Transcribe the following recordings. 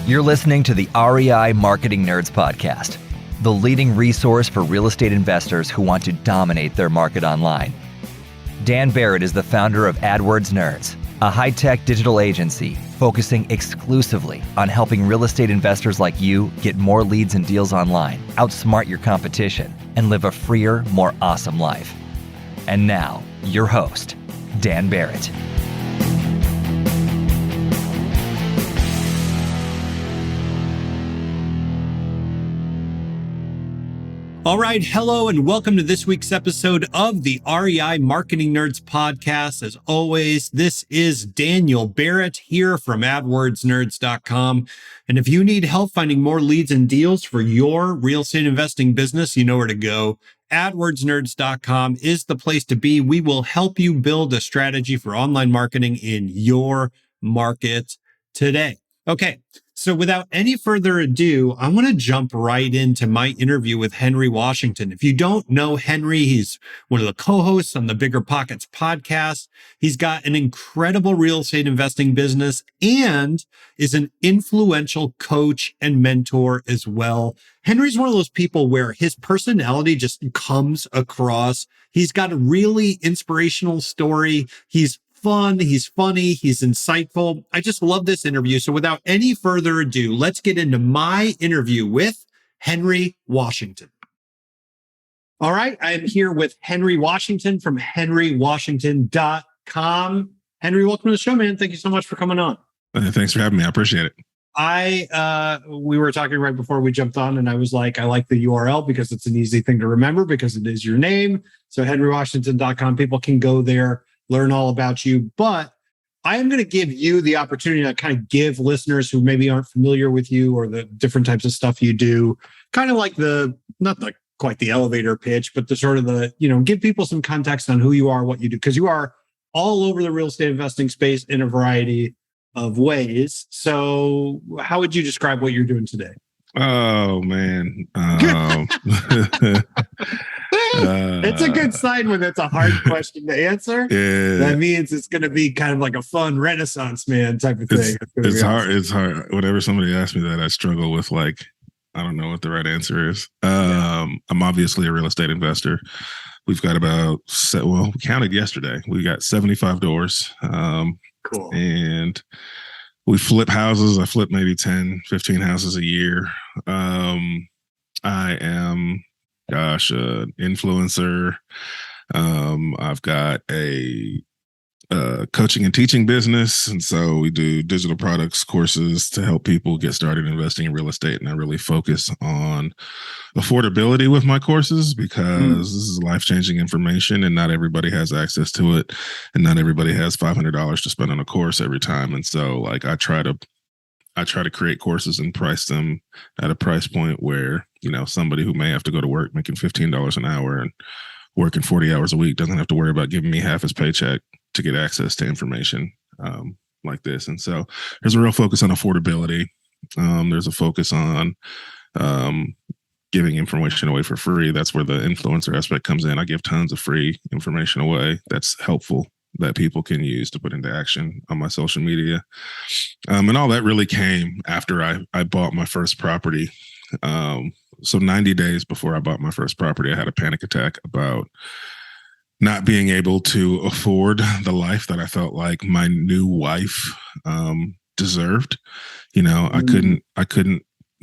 You're listening to the REI Marketing Nerds Podcast, the leading resource for real estate investors who want to dominate their market online. Dan Barrett is the founder of AdWords Nerds, a high-tech digital agency focusing exclusively on helping real estate investors like you get more leads and deals online, outsmart your competition, and live a freer, more awesome life. And now, your host, Dan Barrett. All right. Hello, and welcome to this week's episode of the REI Marketing Nerds Podcast. As always, this is Daniel Barrett here from AdWordsNerds.com. And if you need help finding more leads and deals for your real estate investing business, you know where to go. AdWordsNerds.com is the place to be. We will help you build a strategy for online marketing in your market today. Okay. So without any further ado, I want to jump right into my interview with Henry Washington. If you don't know Henry, he's one of the co-hosts on the BiggerPockets podcast. He's got an incredible real estate investing business and is an influential coach and mentor as well. Henry's one of those people where his personality just comes across. He's got a really inspirational story. He's fun, he's funny, he's insightful. I just love this interview. So without any further ado, let's get into my interview with Henry Washington. All right, I am here with Henry Washington from henrywashington.com. Henry, welcome to the show, man. Thank you so much for coming on. Thanks for having me. I appreciate it. We were talking right before we jumped on, and I was like, I like the URL because it's an easy thing to remember because it is your name. So henrywashington.com, people can go there, learn all about you. But I am going to give you the opportunity to kind of give listeners who maybe aren't familiar with you or the different types of stuff you do, kind of like not quite the elevator pitch, but the sort of give people some context on who you are, what you do, because you are all over the real estate investing space in a variety of ways. So how would you describe what you're doing today? Oh, man. It's a good sign when it's a hard question to answer. Yeah. That means it's going to be kind of like a fun Renaissance man type of thing. It's hard. It's hard. Whenever somebody asks me that, I struggle with I don't know what the right answer is. I'm obviously a real estate investor. We've got we counted yesterday. We got 75 doors. Cool. And we flip houses. I flip maybe 10, 15 houses a year. I am influencer. I've got a coaching and teaching business. And so we do digital products courses to help people get started investing in real estate. And I really focus on affordability with my courses because this is life-changing information and not everybody has access to it. And not everybody has $500 to spend on a course every time. And so I try to create courses and price them at a price point where, somebody who may have to go to work making $15 an hour and working 40 hours a week doesn't have to worry about giving me half his paycheck to get access to information like this. And so there's a real focus on affordability. There's a focus on giving information away for free. That's where the influencer aspect comes in. I give tons of free information away that's helpful that people can use to put into action on my social media. And all that really came after I bought my first property. So 90 days before I bought my first property, I had a panic attack about not being able to afford the life that I felt like my new wife deserved. I couldn't.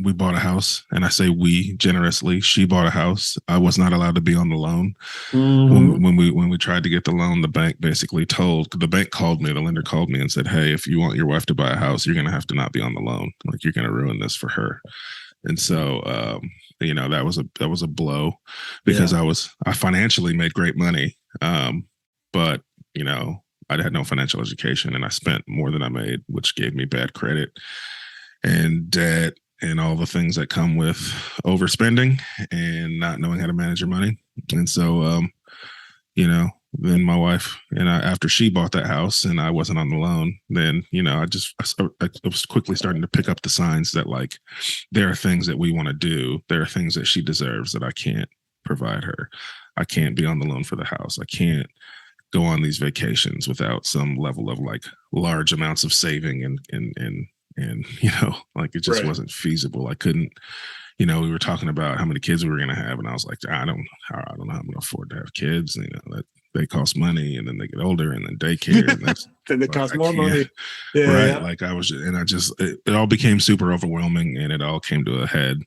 We bought a house, and I say we generously. She bought a house. I was not allowed to be on the loan. When we tried to get the loan, the bank called me. The lender called me and said, "Hey, if you want your wife to buy a house, you're going to have to not be on the loan. You're going to ruin this for her." And so, that was a blow because I financially made great money, but I had no financial education, and I spent more than I made, which gave me bad credit and debt and all the things that come with overspending and not knowing how to manage your money. And so, then my wife and I, after she bought that house and I wasn't on the loan, then, I was quickly starting to pick up the signs that there are things that we want to do. There are things that she deserves that I can't provide her. I can't be on the loan for the house. I can't go on these vacations without some level of large amounts of saving and And, like it just wasn't feasible. I couldn't, we were talking about how many kids we were going to have. And I was like, I don't know how I'm going to afford to have kids. That they cost money, and then they get older, and then daycare. And that's then they cost more money. Yeah, right. Yeah. Like it all became super overwhelming, and it all came to a head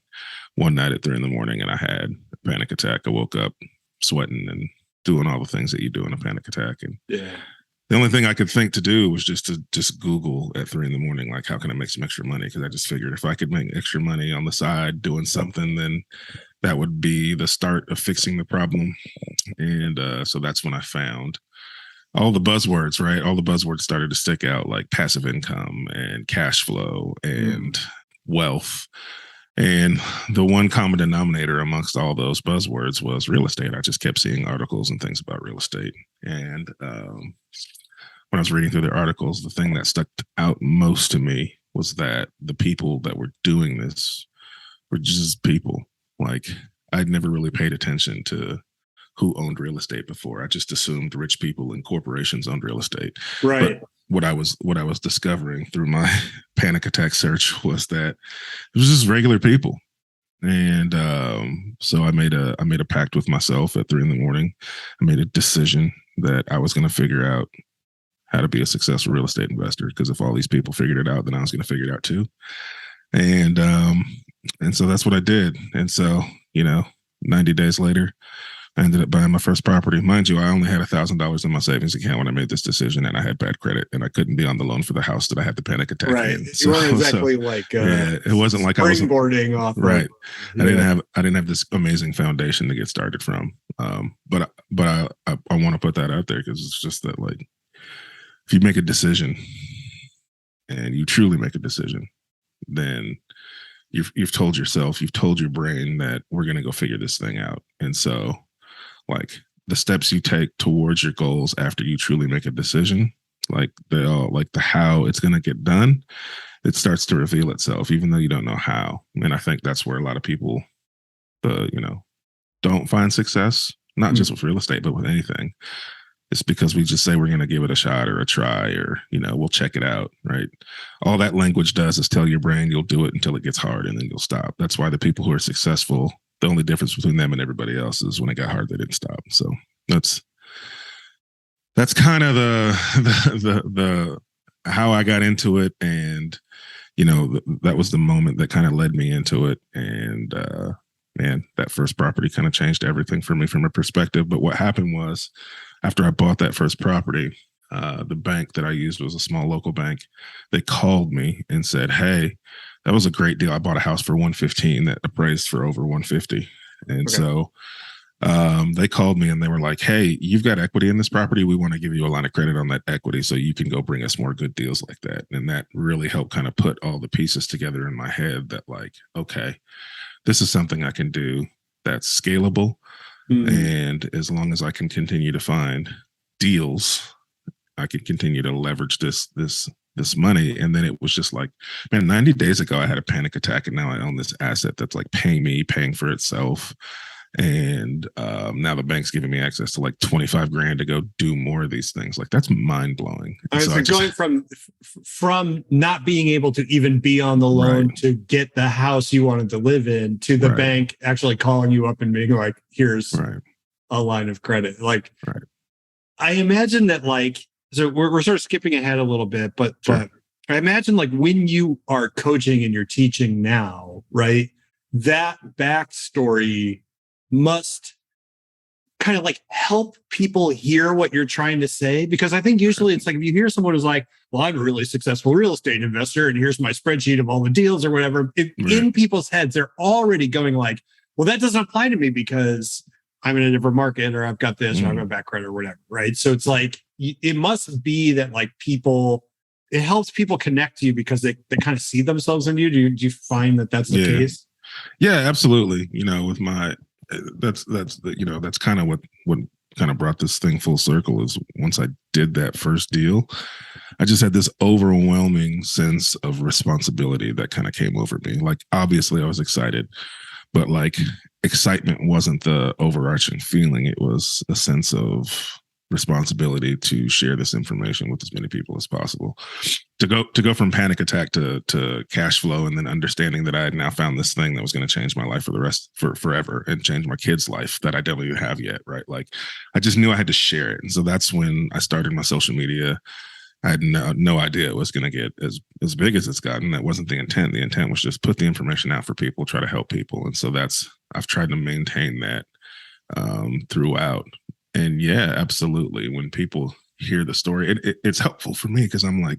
one night at 3 a.m. and I had a panic attack. I woke up sweating and doing all the things that you do in a panic attack. And the only thing I could think to do was just Google at 3 a.m, like, how can I make some extra money? Because I just figured if I could make extra money on the side doing something, then that would be the start of fixing the problem. And so that's when I found all the buzzwords, right? All the buzzwords started to stick out, like passive income and cash flow and wealth. And the one common denominator amongst all those buzzwords was real estate. I just kept seeing articles and things about real estate. And when I was reading through their articles, the thing that stuck out most to me was that the people that were doing this were just people. Like, I'd never really paid attention to who owned real estate before. I just assumed rich people and corporations owned real estate. Right. But what I was discovering through my panic attack search was that it was just regular people. And so I made a pact with myself at 3 a.m. I made a decision that I was going to figure out how to be a successful real estate investor, because if all these people figured it out, then I was going to figure it out too. And so that's what I did. And so, 90 days later, I ended up buying my first property. Mind you, I only had $1,000 in my savings account when I made this decision, and I had bad credit, and I couldn't be on the loan for the house that I had the panic attack right. in. You weren't exactly it wasn't like I was springboarding off. Right. I didn't have this amazing foundation to get started from. But I want to put that out there, because it's just that, like, if you make a decision and you truly make a decision, then you've told yourself, you've told your brain that we're going to go figure this thing out. And so, like, the steps you take towards your goals after you truly make a decision, like the how it's going to get done, it starts to reveal itself, even though you don't know how. And I think that's where a lot of people, don't find success, not just with real estate, but with anything. It's because we just say we're going to give it a shot or a try, or, we'll check it out, right? All that language does is tell your brain you'll do it until it gets hard, and then you'll stop. That's why the people who are successful, the only difference between them and everybody else is when it got hard, they didn't stop. So that's kind of the how I got into it. And, that was the moment that kind of led me into it. And, man, that first property kind of changed everything for me from a perspective. But what happened was, after I bought that first property, the bank that I used was a small local bank. They called me and said, "Hey, that was a great deal. I bought a house for $115 that appraised for over $150." And so they called me and they were like, "Hey, you've got equity in this property. We want to give you a line of credit on that equity so you can go bring us more good deals like that." And that really helped kind of put all the pieces together in my head that, like, okay, this is something I can do that's scalable. And as long as I can continue to find deals, I can continue to leverage this money. And then it was just like, man, 90 days ago, I had a panic attack, and now I own this asset that's like paying for itself. And now the bank's giving me access to like 25 grand to go do more of these things. Like, that's mind blowing. So going from not being able to even be on the loan to get the house you wanted to live in, to the bank actually calling you up and being like, "Here's a line of credit." Like, I imagine that, like, so we're sort of skipping ahead a little bit, but I imagine, like, when you are coaching and you're teaching now, right, that backstory must kind of like help people hear what you're trying to say. Because I think usually it's like, if you hear someone who's like, "Well, I'm a really successful real estate investor, and here's my spreadsheet of all the deals," or whatever, in people's heads, they're already going like, "Well, that doesn't apply to me because I'm in a different market, or I've got this, or I'm a back credit, or whatever." Right. So it's like, it must be that, like, it helps people connect to you because they kind of see themselves in you. Do you find that that's the case? Yeah, absolutely. With my, that's kind of what kind of brought this thing full circle, is once I did that first deal, I just had this overwhelming sense of responsibility that kind of came over me. Like, obviously I was excited, but, like, excitement wasn't the overarching feeling. It was a sense of responsibility to share this information with as many people as possible. To go from panic attack to cash flow, and then understanding that I had now found this thing that was going to change my life for forever, and change my kids' life that I don't even have yet, right? Like, I just knew I had to share it. And so that's when I started my social media. I had no idea it was going to get as big as it's gotten. That wasn't the intent. The intent was just put the information out for people, try to help people. And so I've tried to maintain that throughout. And yeah, absolutely. When people hear the story, it's helpful for me, because I'm like,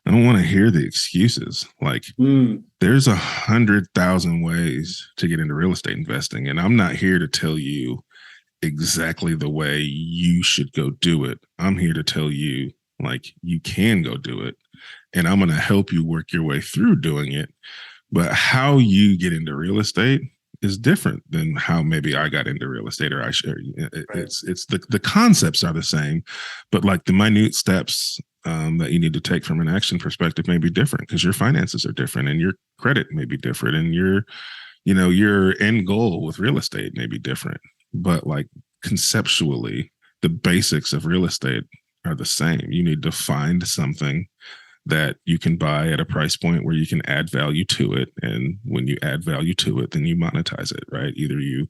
I don't want to hear the excuses. Like, there's 100,000 ways to get into real estate investing, and I'm not here to tell you exactly the way you should go do it. I'm here to tell you, like, you can go do it, and I'm going to help you work your way through doing it. But how you get into real estate is different than how maybe I got into real estate, or I share. It's the concepts are the same, but like the minute steps that you need to take from an action perspective may be different, because your finances are different, and your credit may be different, and your end goal with real estate may be different. But like, conceptually, the basics of real estate are the same. You need to find something that you can buy at a price point where you can add value to it. And when you add value to it, then you monetize it, right? Either you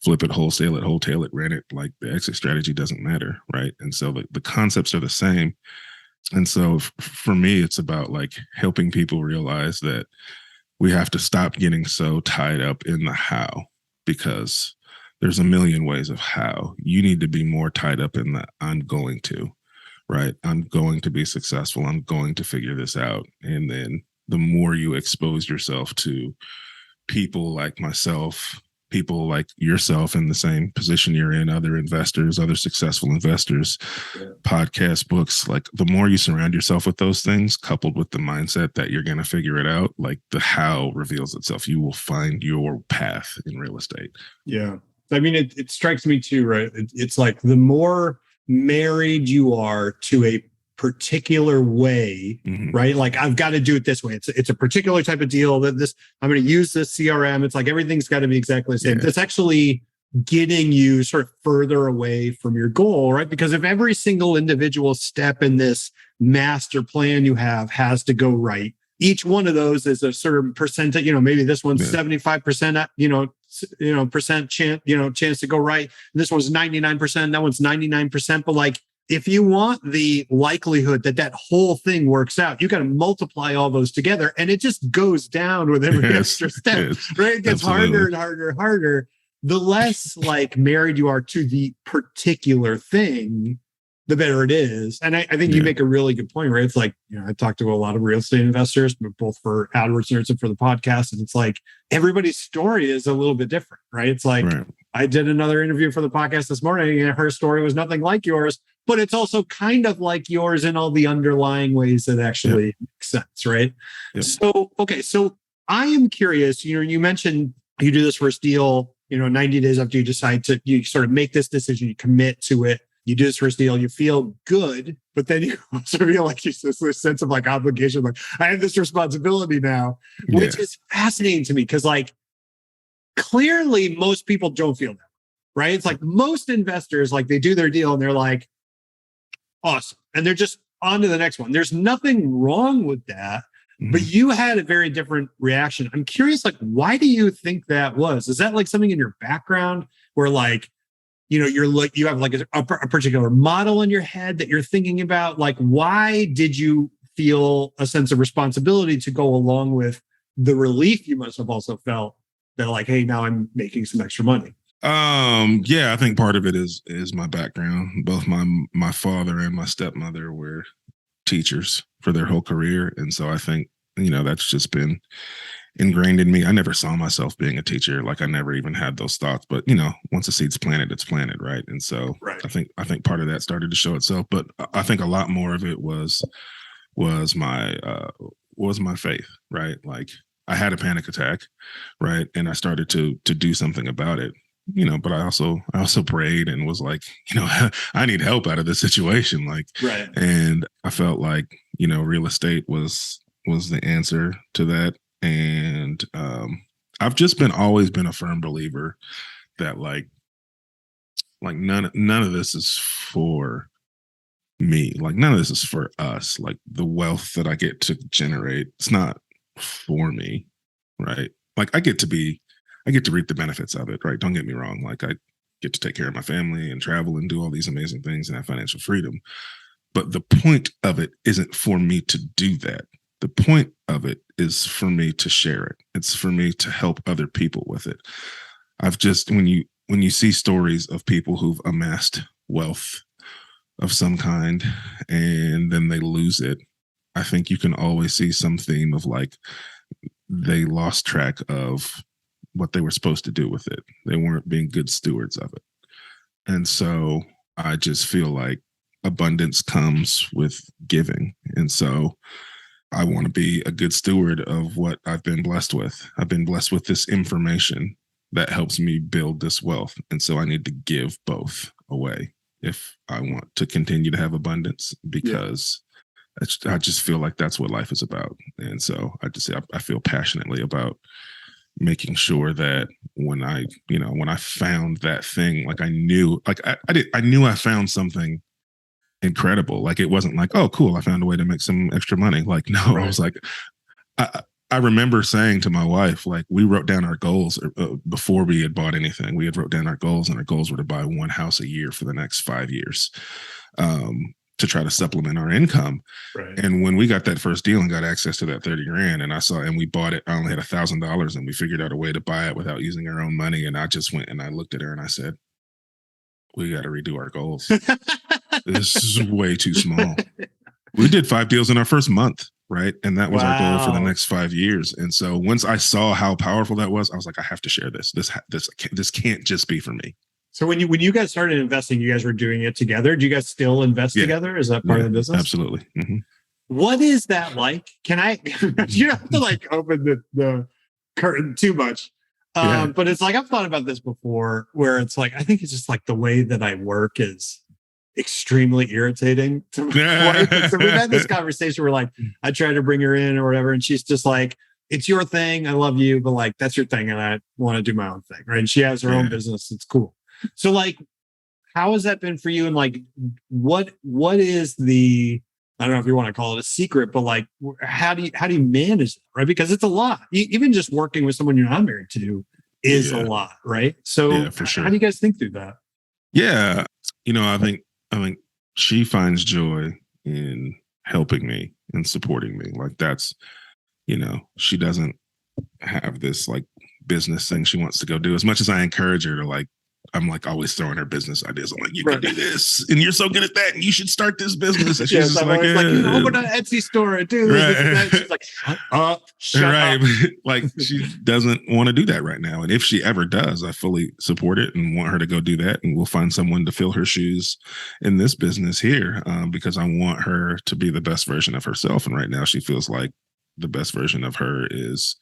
flip it, wholesale it, rent it, like the exit strategy doesn't matter, right? And so the concepts are the same. And so for me, it's about like helping people realize that we have to stop getting so tied up in the how, because there's a million ways of how. You need to be more tied up in the I'm going to. Right? I'm going to be successful. I'm going to figure this out. And then the more you expose yourself to people like myself, people like yourself in the same position you're in, other investors, other successful investors, podcasts, books, like the more you surround yourself with those things, coupled with the mindset that you're going to figure it out, like the how reveals itself. You will find your path in real estate. Yeah. I mean, it strikes me too, right? It's like the more married you are to a particular way, right? Like, I've got to do it this way. It's a particular type of deal that I'm going to use this CRM. It's like everything's got to be exactly the same. It's actually getting you sort of further away from your goal, right? Because if every single individual step in this master plan you have has to go right, each one of those is a certain percentage, maybe this one's 75%, percent chance to go right. And this one's 99%, that one's 99%. But like, if you want the likelihood that whole thing works out, you got to multiply all those together, and it just goes down with every extra step, right? It gets harder and harder and harder. The less like married you are to the particular thing, the better it is. And I think you make a really good point, right? It's like, I talk to a lot of real estate investors, but both for AdWords Nerds and for the podcast. And it's like, everybody's story is a little bit different, right? It's like, I did another interview for the podcast this morning, and her story was nothing like yours, but it's also kind of like yours in all the underlying ways that actually make sense, right? So, okay. So I am curious, you mentioned you do this first deal, 90 days after you decide you sort of make this decision, you commit to it. You do this first deal, you feel good, but then you also feel like this sense of like obligation, like I have this responsibility now, which is fascinating to me, because like clearly most people don't feel that, right? It's like most investors, like they do their deal and they're like, awesome. And they're just on to the next one. There's nothing wrong with that, but you had a very different reaction. I'm curious, like, why do you think that was? Is that like something in your background where like, you have like a particular model in your head that you're thinking about? Like, why did you feel a sense of responsibility to go along with the relief you must have also felt that like, hey, now I'm making some extra money? I think part of it is my background. Both my father and my stepmother were teachers for their whole career. And so I think, that's just been ingrained in me. I never saw myself being a teacher. Like, I never even had those thoughts, but once a seed's planted, it's planted. Right. And so I think part of that started to show itself, but I think a lot more of it was my faith, right? Like, I had a panic attack, right? And I started to do something about it, but I also prayed and was like, I need help out of this situation. Like, and I felt like, real estate was the answer to that. And I've just always been a firm believer that like Like none of this is for me. Like none of this is for us. Like the wealth that I get to generate, it's not for me, right? Like I get to reap the benefits of it, right? Don't get me wrong. Like I get to take care of my family and travel and do all these amazing things and have financial freedom. But the point of it isn't for me to do that. The point of it is for me to share it. It's for me to help other people with it. I've just, when you see stories of people who've amassed wealth of some kind and then they lose it, I think you can always see some theme of like they lost track of what they were supposed to do with it. They weren't being good stewards of it. And so I just feel like abundance comes with giving. And so I want to be a good steward of what I've been blessed with. I've been blessed with this information that helps me build this wealth. And so I need to give both away if I want to continue to have abundance, because I just feel like that's what life is about. And so I feel passionately about making sure that when I found that thing, like I knew, like I knew I found something incredible. Like it wasn't like, oh, cool, I found a way to make some extra money. Like, no, right. I was like, I remember saying to my wife, like we wrote down our goals before we had bought anything. We had wrote down our goals, and our goals were to buy one house a year for the next 5 years. To try to supplement our income. Right. And when we got that first deal and got access to that 30 grand and we bought it, I only had $1,000 and we figured out a way to buy it without using our own money. And I just went and I looked at her and I said, we got to redo our goals. This is way too small. We did 5 deals in our first month. Right. And that was our goal for the next 5 years. And so once I saw how powerful that was, I was like, I have to share this. This can't just be for me. So when you guys started investing, you guys were doing it together. Do you guys still invest together? Is that part of the business? Absolutely. Mm-hmm. What is that like? Can I? You don't have to like open the curtain too much. But it's like I've thought about this before, where it's like I think it's just like the way that I work is extremely irritating to my wife. So we've had this conversation where like I try to bring her in or whatever, and she's just like, "It's your thing. I love you, but like that's your thing, and I want to do my own thing." Right? And she has her own business. It's cool. So like, how has that been for you? And like, what is the, I don't know if you want to call it a secret, but like, how do you manage that? Right. Because it's a lot. Even just working with someone you're not married to is a lot. Right. So for sure. How do you guys think through that? Yeah. I think she finds joy in helping me and supporting me. Like that's, she doesn't have this like business thing she wants to go do. As much as I encourage her to like, I'm like always throwing her business ideas. I'm like, you can do this, and you're so good at that, and you should start this business. And she's just like, open an Etsy store and do this. Right. And she's like, shut up. Like she doesn't want to do that right now. And if she ever does, I fully support it and want her to go do that. And we'll find someone to fill her shoes in this business here, because I want her to be the best version of herself. And right now, she feels like the best version of her is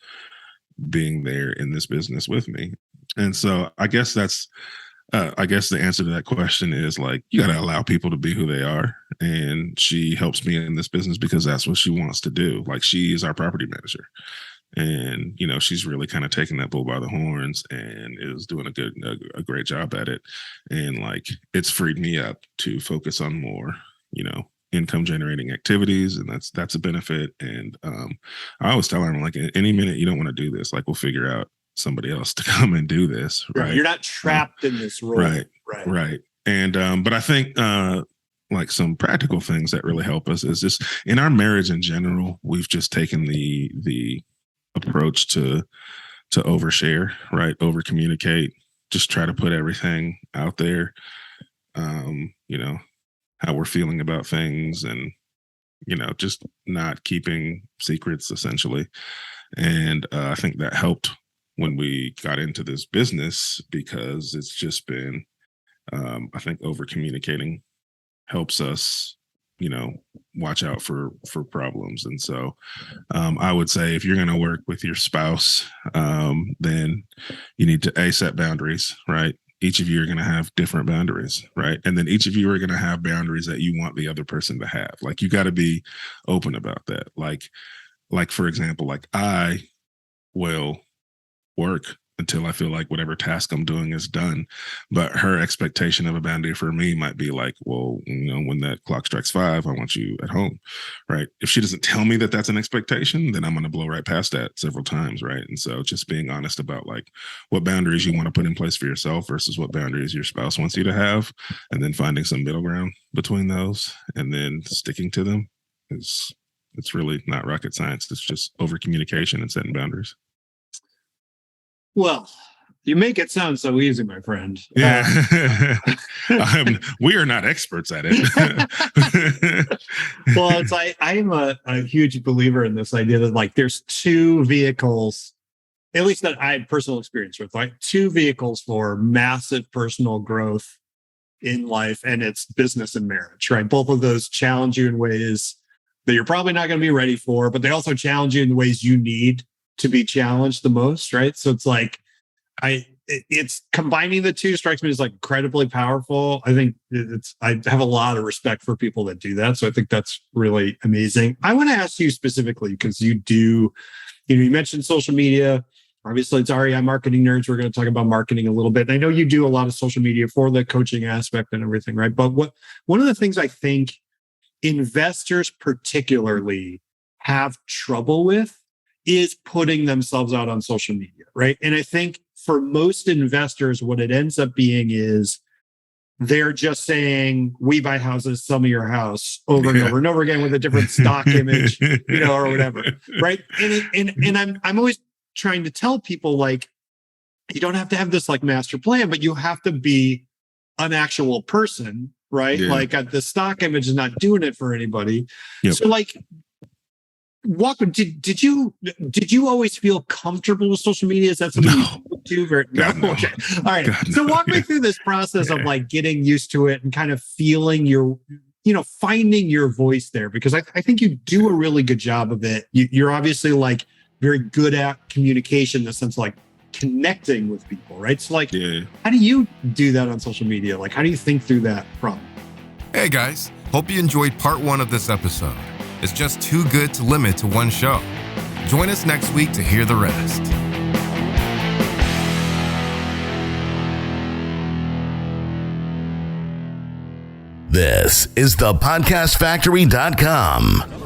being there in this business with me. And so I guess the answer to that question is like, you got to allow people to be who they are. And she helps me in this business because that's what she wants to do. Like she is our property manager. And, she's really kind of taking that bull by the horns and is doing a great job at it. And like, it's freed me up to focus on more, income generating activities. And that's a benefit. And I always tell her, I'm like, any minute you don't want to do this, like we'll figure out somebody else to come and do this. Right. You're not trapped in this role. Right. And, but I think, like some practical things that really help us is just in our marriage in general, we've just taken the approach to overshare, right? Over communicate, just try to put everything out there. How we're feeling about things and, just not keeping secrets essentially. And, I think that helped when we got into this business because it's just been, I think over communicating helps us, watch out for problems. And so I would say if you're going to work with your spouse, then you need to set boundaries, right? Each of you are going to have different boundaries, right? And then each of you are going to have boundaries that you want the other person to have. Like you got to be open about that. Like for example, like I will work until I feel like whatever task I'm doing is done. But her expectation of a boundary for me might be like, well, when that clock strikes 5, I want you at home, right? If she doesn't tell me that that's an expectation, then I'm going to blow right past that several times, right? And so just being honest about like what boundaries you want to put in place for yourself versus what boundaries your spouse wants you to have, and then finding some middle ground between those and then sticking to them it's really not rocket science. It's just over communication and setting boundaries. Well, you make it sound so easy, my friend. Yeah. We are not experts at it. Well, it's like I am a huge believer in this idea that like there's two vehicles, at least that I had personal experience with, like two vehicles for massive personal growth in life, and it's business and marriage, right? Both of those challenge you in ways that you're probably not going to be ready for, but they also challenge you in the ways you need to be challenged the most, right? So it's like it's combining the two strikes me as like incredibly powerful. I think I have a lot of respect for people that do that. So I think that's really amazing. I want to ask you specifically, because you mentioned social media. Obviously, it's REI Marketing Nerds. We're going to talk about marketing a little bit. And I know you do a lot of social media for the coaching aspect and everything, right? But one of the things I think investors particularly have trouble with is putting themselves out on social media, right? And I think for most investors, what it ends up being is they're just saying, we buy houses, sell me your house over and over and over again with a different stock image, or whatever, right? And I'm always trying to tell people, like, you don't have to have this like master plan, but you have to be an actual person, right? Yeah. Like the stock image is not doing it for anybody. Yep. So like, did you always feel comfortable with social media? Is that something you do? No. Okay. All right. God, so walk me through this process of like getting used to it and kind of feeling your, finding your voice there, because I think you do a really good job of it. You're obviously like very good at communication in the sense of like connecting with people, right? So like, How do you do that on social media? Like, how do you think through that problem? Hey guys, hope you enjoyed part 1 of this episode. It's just too good to limit to one show. Join us next week to hear the rest. This is the podcastfactory.com.